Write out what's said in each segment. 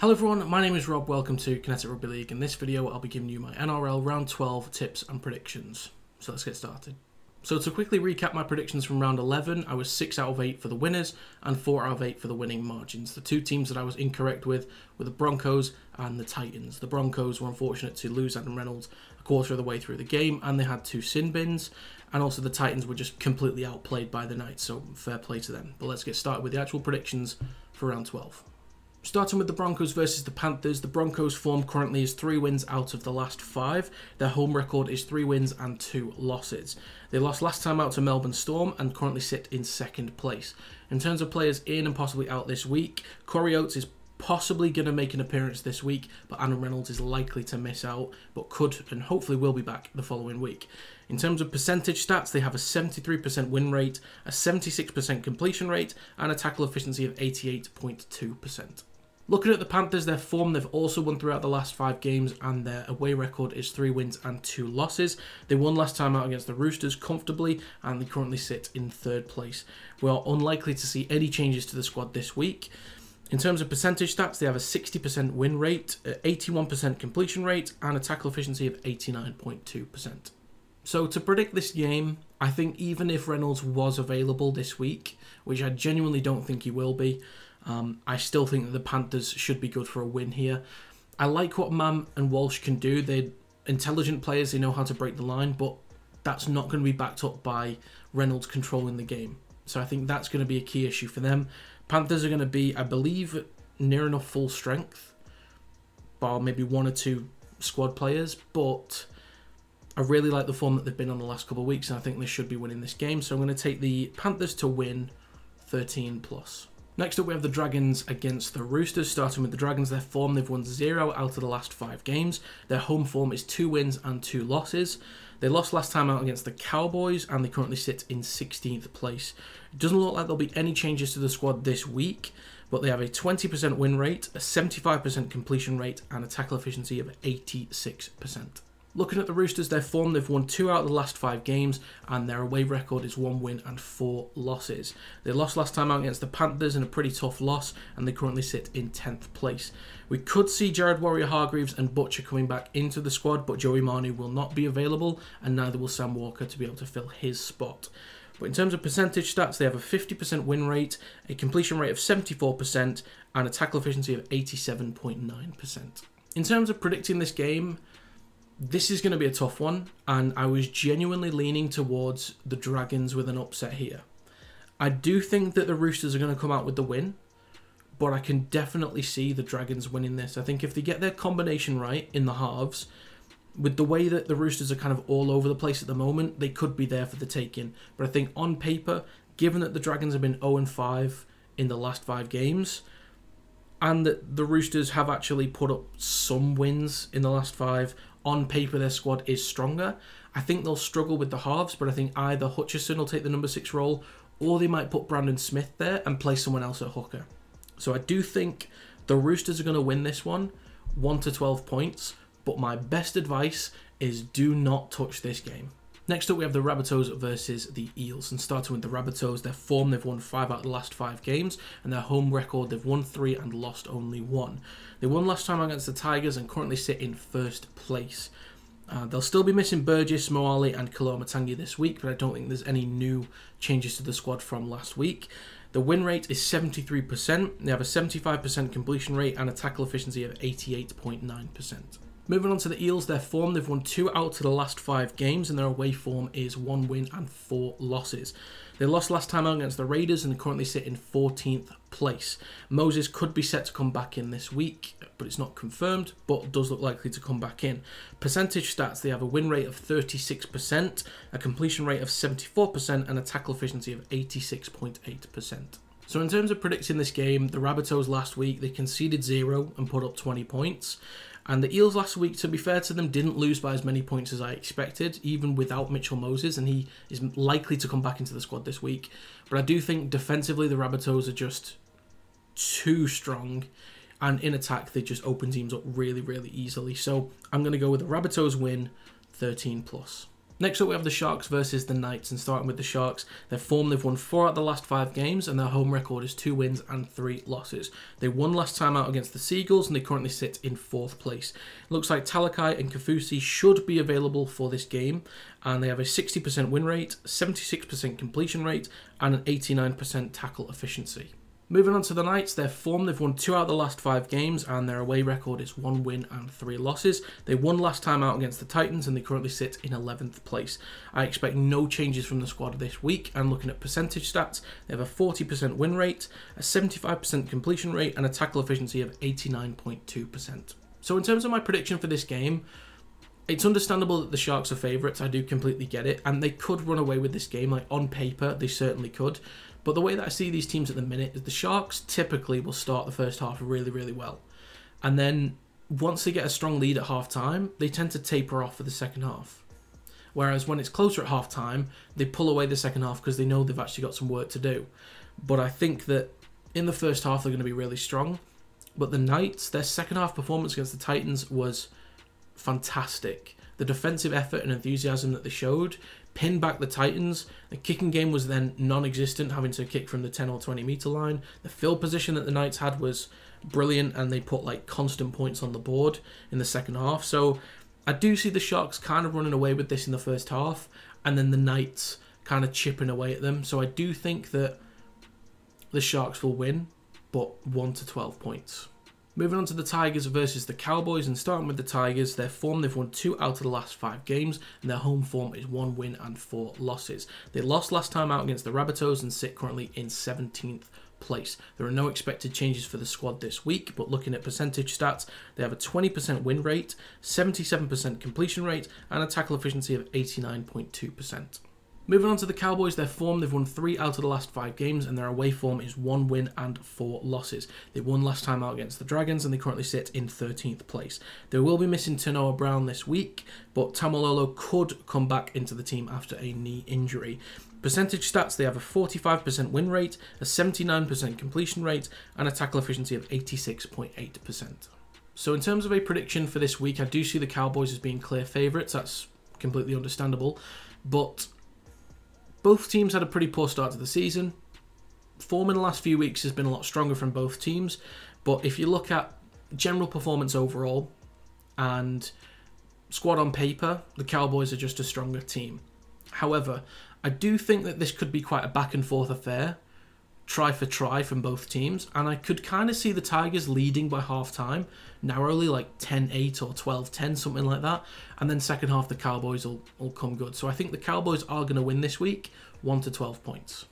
Hello everyone, my name is Rob, welcome to Kinetic Rugby League. In this video I'll be giving you my NRL Round 12 tips and predictions. So let's get started. So to quickly recap my predictions from Round 11, I was 6 out of 8 for the winners and 4 out of 8 for the winning margins. The two teams that I was incorrect with were the Broncos and the Titans. The Broncos were unfortunate to lose Adam Reynolds a quarter of the way through the game and they had 2 sin bins. And also the Titans were just completely outplayed by the Knights, so fair play to them. But let's get started with the actual predictions for Round 12. Starting with the Broncos versus the Panthers, the Broncos' form currently is 3 wins out of the last 5. Their home record is 3 wins and 2 losses. They lost last time out to Melbourne Storm and currently sit in 2nd place. In terms of players in and possibly out this week, Corey Oates is possibly going to make an appearance this week, but Adam Reynolds is likely to miss out, but could and hopefully will be back the following week. In terms of percentage stats, they have a 73% win rate, a 76% completion rate, and a tackle efficiency of 88.2%. Looking at the Panthers, their form, they've also won throughout the last 5 games and their away record is 3 wins and 2 losses. They won last time out against the Roosters comfortably and they currently sit in 3rd place. We are unlikely to see any changes to the squad this week. In terms of percentage stats, they have a 60% win rate, 81% completion rate and a tackle efficiency of 89.2%. So to predict this game, I think even if Reynolds was available this week, which I genuinely don't think he will be, I still think that the Panthers should be good for a win here. I like what Mam and Walsh can do. They're intelligent players. They know how to break the line, but that's not going to be backed up by Reynolds controlling the game. So I think that's going to be a key issue for them. Panthers are going to be, I believe, near enough full strength, bar maybe 1 or 2 squad players, but I really like the form that they've been on the last couple of weeks, and I think they should be winning this game. So I'm going to take the Panthers to win 13+. Next up, we have the Dragons against the Roosters. Starting with the Dragons, their form, they've won 0 out of the last 5 games. Their home form is 2 wins and 2 losses. They lost last time out against the Cowboys, and they currently sit in 16th place. It doesn't look like there'll be any changes to the squad this week, but they have a 20% win rate, a 75% completion rate, and a tackle efficiency of 86%. Looking at the Roosters, their form, they've won 2 out of the last 5 games and their away record is 1 win and 4 losses. They lost last time out against the Panthers in a pretty tough loss and they currently sit in 10th place. We could see Jared Warrior-Hargreaves and Butcher coming back into the squad, but Joey Manu will not be available and neither will Sam Walker to be able to fill his spot. But in terms of percentage stats, they have a 50% win rate, a completion rate of 74% and a tackle efficiency of 87.9%. In terms of predicting this game, this is going to be a tough one, and I was genuinely leaning towards the Dragons with an upset here. I do think that the Roosters are going to come out with the win, but I can definitely see the Dragons winning this. I think if they get their combination right in the halves, with the way that the Roosters are kind of all over the place at the moment, they could be there for the taking. But I think on paper, given that the Dragons have been 0-5 in the last 5 games, and that the Roosters have actually put up some wins in the last 5, on paper their squad is stronger. I think they'll struggle with the halves, but I think either Hutchison will take the number 6 role or they might put Brandon Smith there and play someone else at hooker. So I do think the Roosters are going to win this one, 1 to 12 points, but my best advice is do not touch this game. Next up, we have the Rabbitohs versus the Eels. And starting with the Rabbitohs, their form, they've won 5 out of the last 5 games. And their home record, they've won 3 and lost only 1. They won last time against the Tigers and currently sit in 1st place. They'll still be missing Burgess, Moali and Kaloamatangi this week, but I don't think there's any new changes to the squad from last week. The win rate is 73%. They have a 75% completion rate and a tackle efficiency of 88.9%. Moving on to the Eels, their form, they've won 2 out of the last 5 games and their away form is 1 win and 4 losses. They lost last time out against the Raiders and currently sit in 14th place. Moses could be set to come back in this week, but it's not confirmed, but does look likely to come back in. Percentage stats, they have a win rate of 36%, a completion rate of 74% and a tackle efficiency of 86.8%. So in terms of predicting this game, the Rabbitohs last week, they conceded 0 and put up 20 points. And the Eels last week, to be fair to them, didn't lose by as many points as I expected, even without Mitchell Moses, and he is likely to come back into the squad this week. But I do think defensively the Rabbitohs are just too strong, and in attack they just open teams up really, really easily. So I'm going to go with the Rabbitohs win 13+. Next up we have the Sharks versus the Knights, and starting with the Sharks, their form, they've won 4 out of the last 5 games and their home record is 2 wins and 3 losses. They won last time out against the Seagulls and they currently sit in 4th place. It looks like Talakai and Kafusi should be available for this game, and they have a 60% win rate, 76% completion rate and an 89% tackle efficiency. Moving on to the Knights, their form, they've won 2 out of the last 5 games and their away record is 1 win and 3 losses. They won last time out against the Titans and they currently sit in 11th place. I expect no changes from the squad this week, and looking at percentage stats, they have a 40% win rate, a 75% completion rate and a tackle efficiency of 89.2%. So in terms of my prediction for this game, it's understandable that the Sharks are favourites, I do completely get it, and they could run away with this game, like on paper they certainly could. But the way that I see these teams at the minute is the Sharks typically will start the first half really, really well. And then once they get a strong lead at half-time, they tend to taper off for the second half. Whereas when it's closer at half-time, they pull away the second half because they know they've actually got some work to do. But I think that in the first half they're going to be really strong. But the Knights, their second half performance against the Titans was fantastic. The defensive effort and enthusiasm that they showed pinned back the Titans. The kicking game was then non-existent, having to kick from the 10 or 20 metre line. The field position that the Knights had was brilliant, and they put like constant points on the board in the second half. So I do see the Sharks kind of running away with this in the first half, and then the Knights kind of chipping away at them. So I do think that the Sharks will win, but 1 to 12 points. Moving on to the Tigers versus the Cowboys, and starting with the Tigers, their form, they've won 2 out of the last 5 games, and their home form is 1 win and 4 losses. They lost last time out against the Rabbitohs and sit currently in 17th place. There are no expected changes for the squad this week, but looking at percentage stats, they have a 20% win rate, 77% completion rate, and a tackle efficiency of 89.2%. Moving on to the Cowboys, their form, they've won 3 out of the last 5 games and their away form is 1 win and 4 losses. They won last time out against the Dragons and they currently sit in 13th place. They will be missing Tanoa Brown this week, but Tamalolo could come back into the team after a knee injury. Percentage stats, they have a 45% win rate, a 79% completion rate and a tackle efficiency of 86.8%. So in terms of a prediction for this week, I do see the Cowboys as being clear favourites. That's completely understandable, but both teams had a pretty poor start to the season. Form in the last few weeks has been a lot stronger from both teams, but if you look at general performance overall and squad on paper, the Cowboys are just a stronger team. However, I do think that this could be quite a back and forth affair, try for try from both teams, and I could kind of see the Tigers leading by half-time, narrowly, like 10-8 or 12-10, something like that, and then second half the Cowboys will come good. So I think the Cowboys are going to win this week, 1 to 12 points.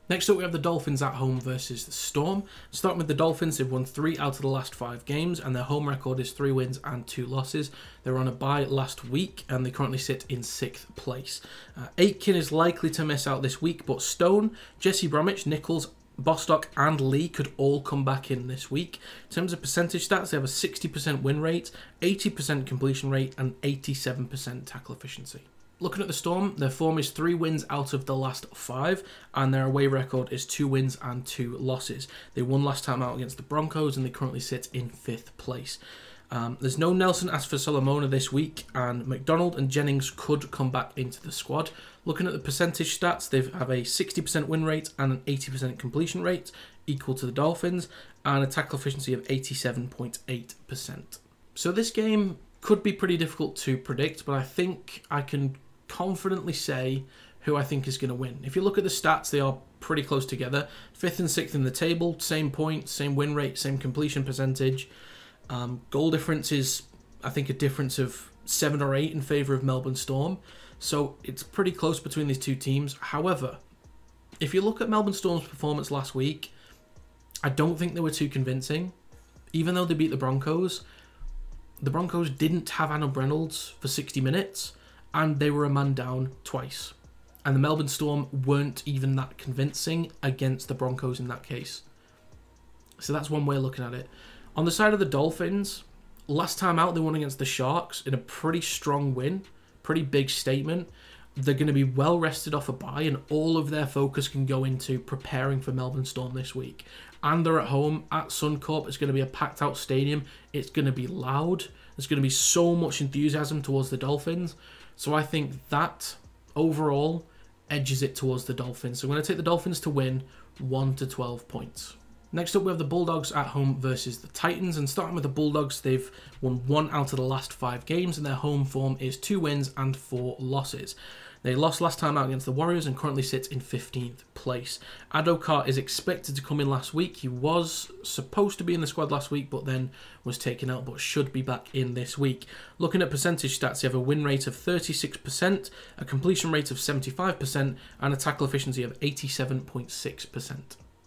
Next up we have the Dolphins at home versus the Storm. Starting with the Dolphins, they've won 3 out of the last 5 games and their home record is 3 wins and 2 losses. They were on a bye last week and they currently sit in 6th place. Aitken is likely to miss out this week, but Stone, Jesse Bromwich, Nichols, Bostock and Lee could all come back in this week. In terms of percentage stats, they have a 60% win rate, 80% completion rate and 87% tackle efficiency. Looking at the Storm, their form is 3 wins out of the last 5 and their away record is 2 wins and 2 losses. They won last time out against the Broncos and they currently sit in 5th place. There's no Nelson Asfa-Solomona this week and McDonald and Jennings could come back into the squad. Looking at the percentage stats, they have a 60% win rate and an 80% completion rate, equal to the Dolphins, and a tackle efficiency of 87.8%. So this game could be pretty difficult to predict, but I think I can confidently say who I think is going to win. If you look at the stats, they are pretty close together. 5th and 6th in the table, same points, same win rate, same completion percentage. Goal difference is, I think, a difference of 7 or 8 in favour of Melbourne Storm. So it's pretty close between these two teams. However, if you look at Melbourne Storm's performance last week, I don't think they were too convincing. Even though they beat the Broncos didn't have Adam Reynolds for 60 minutes and they were a man down twice. And the Melbourne Storm weren't even that convincing against the Broncos in that case. So that's one way of looking at it. On the side of the Dolphins, last time out they won against the Sharks in a pretty strong win, pretty big statement. They're going to be well rested off a bye and all of their focus can go into preparing for Melbourne Storm this week. And they're at home at Suncorp. It's going to be a packed out stadium. It's going to be loud. There's going to be so much enthusiasm towards the Dolphins. So I think that overall edges it towards the Dolphins. So I'm going to take the Dolphins to win 1 to 12 points. Next up, we have the Bulldogs at home versus the Titans. And starting with the Bulldogs, they've won 1 out of the last 5 games, and their home form is 2 wins and 4 losses. They lost last time out against the Warriors and currently sit in 15th place. Adokar is expected to come in last week. He was supposed to be in the squad last week, but then was taken out, but should be back in this week. Looking at percentage stats, they have a win rate of 36%, a completion rate of 75%, and a tackle efficiency of 87.6%.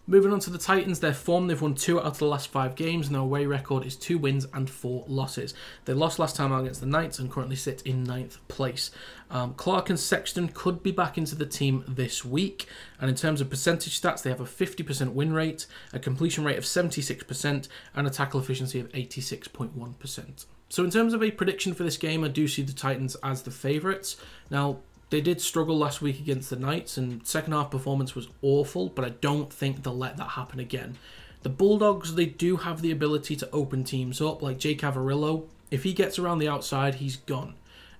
Moving on to the Titans, their form, they've won 2 out of the last 5 games, and their away record is 2 wins and 4 losses. They lost last time out against the Knights and currently sit in 9th place. Clark and Sexton could be back into the team this week, and in terms of percentage stats, they have a 50% win rate, a completion rate of 76%, and a tackle efficiency of 86.1%. So in terms of a prediction for this game, I do see the Titans as the favourites. Now, they did struggle last week against the Knights, and second half performance was awful, but I don't think they'll let that happen again. The Bulldogs, they do have the ability to open teams up, like Jake Averillo. If he gets around the outside, he's gone.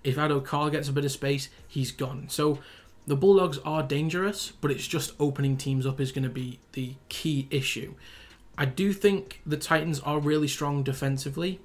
If Adokar gets a bit of space, he's gone. So the Bulldogs are dangerous, but it's just opening teams up is going to be the key issue. I do think the Titans are really strong defensively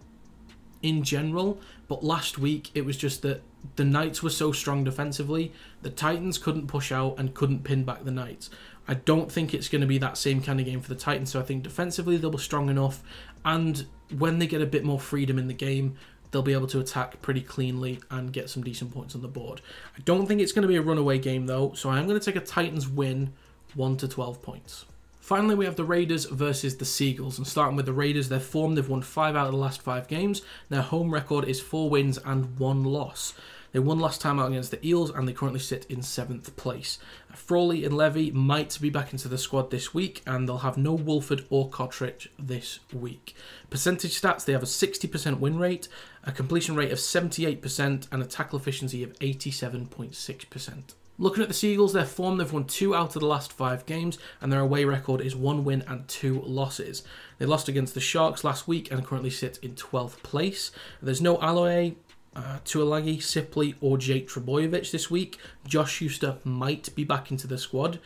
in general, but last week it was just that the Knights were so strong defensively, the Titans couldn't push out and couldn't pin back the Knights. I don't think it's going to be that same kind of game for the Titans, so I think defensively they'll be strong enough, and when they get a bit more freedom in the game, they'll be able to attack pretty cleanly and get some decent points on the board. I don't think it's going to be a runaway game though, so I am going to take a Titans win 1 to 12 points. Finally, we have the Raiders versus the Seagulls, and starting with the Raiders, their form, they've won 5 out of the last 5 games. Their home record is 4 wins and 1 loss. They won last time out against the Eels, and they currently sit in 7th place. Frawley and Levy might be back into the squad this week, and they'll have no Wolford or Cottridge this week. Percentage stats, they have a 60% win rate, a completion rate of 78%, and a tackle efficiency of 87.6%. Looking at the Seagulls, their form, they've won 2 out of the last 5 games, and their away record is 1 win and 2 losses. They lost against the Sharks last week and currently sit in 12th place. There's no Aloe, Tuolagi, Sipley, or Jake Trebojevic this week. Josh Schuster might be back into the squad.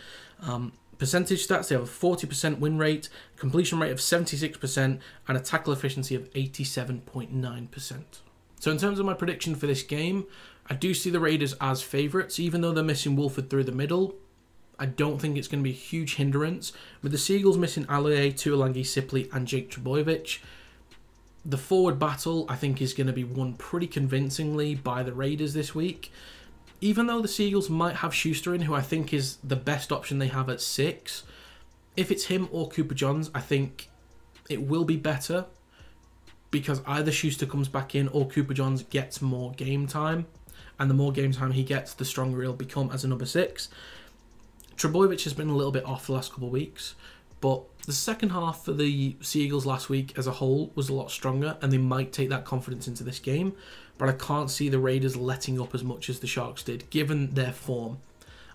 Percentage stats, they have a 40% win rate, completion rate of 76%, and a tackle efficiency of 87.9%. So in terms of my prediction for this game, I do see the Raiders as favourites, even though they're missing Wolford through the middle. I don't think it's going to be a huge hindrance. With the Seagulls missing Aloe, Tuolagi, Sipley, and Jake Trebojevic, the forward battle, I think, is going to be won pretty convincingly by the Raiders this week. Even though the Seagulls might have Schuster in, who I think is the best option they have at 6, if it's him or Cooper Johns, I think it will be better, because either Schuster comes back in or Cooper Johns gets more game time, and the more game time he gets, the stronger he'll become as a number 6. Trebojevic has been a little bit off the last couple of weeks, but the second half for the Seagulls last week as a whole was a lot stronger, and they might take that confidence into this game, but I can't see the Raiders letting up as much as the Sharks did, given their form.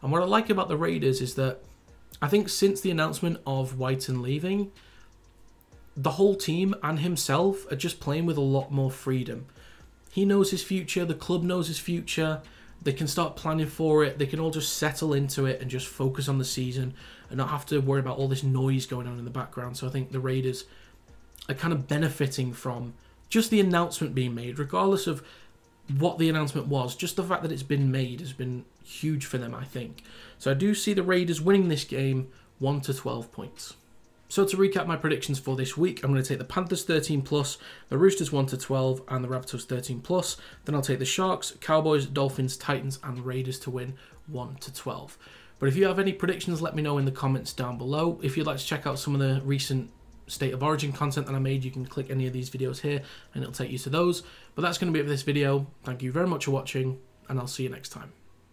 And what I like about the Raiders is that I think since the announcement of Whiten leaving, the whole team and himself are just playing with a lot more freedom. He knows his future, the club knows his future, they can start planning for it, they can all just settle into it and just focus on the season and not have to worry about all this noise going on in the background. So I think the Raiders are kind of benefiting from just the announcement being made, regardless of what the announcement was. Just the fact that it's been made has been huge for them, I think. So I do see the Raiders winning this game 1 to 12 points. So to recap my predictions for this week, I'm going to take the Panthers 13+, the Roosters 1 to 12, and the Rabbitohs 13+. Then I'll take the Sharks, Cowboys, Dolphins, Titans, and Raiders to win 1 to 12. But if you have any predictions, let me know in the comments down below. If you'd like to check out some of the recent State of Origin content that I made, you can click any of these videos here and it'll take you to those. But that's going to be it for this video. Thank you very much for watching, and I'll see you next time.